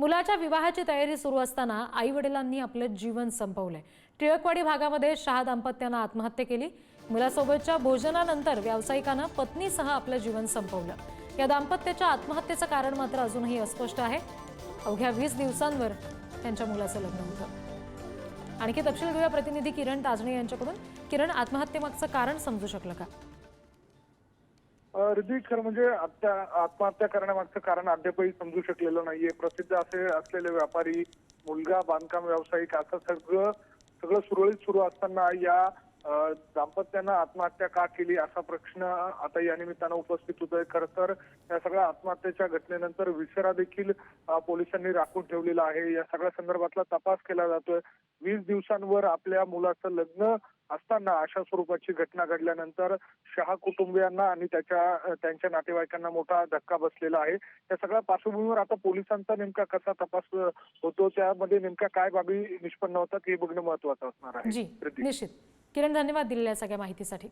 मुलाच्या विवाहाची तयारी सुरू असताना आई वडिलांनी आपले जीवन संपवले। टिळकवाडी भागामध्ये शहा दाम्पत्यानं आत्महत्या केली। मुलासोबतच्या भोजनानंतर व्यावसायिकानं पत्नीसह आपलं जीवन संपवलं। या दाम्पत्याच्या आत्महत्येचं कारण मात्र अजूनही अस्पष्ट आहे। अवघ्या 20 दिवसांवर त्यांच्या मुलाचं लग्न होतं। आणखी तपशील घेऊया प्रतिनिधी किरण ताजणे यांच्याकडून। किरण, आत्महत्येमागचं कारण समजू शकलं का? रिद्धी, खरं म्हणजे आत्महत्या करण्यामागचं कारण अद्यापही समजू शकलेलं नाहीये। प्रसिद्ध असे असलेले व्यापारी, मुलगा बांधकाम व्यावसायिक, असं सगळं सुरळीत सुरू असताना या दाम्पत्यानं आत्महत्या का केली असा प्रश्न आता या निमित्तानं उपस्थित होतोय। खरं तर या सगळ्या आत्महत्येच्या घटनेनंतर विसरा देखील पोलिसांनी राखून ठेवलेला आहे। या सगळ्या संदर्भातला तपास केला जातोय। 20 दिवसांवर आपल्या मुलाचं लग्न असताना अशा स्वरूपाची घटना घडल्यानंतर शहा कुटुंबियांना आणि त्यांच्या नातेवाईकांना मोठा धक्का बसलेला आहे। या सगळ्या पार्श्वभूमीवर आता पोलिसांचा नेमका कसा तपास होतो, त्यामध्ये नेमका काय बाबी निष्पन्न होतात हे बघणं महत्त्वाचं असणार आहे। जी, निश्चित। किरण, धन्यवाद दिलेल्या सगळ्या माहितीसाठी।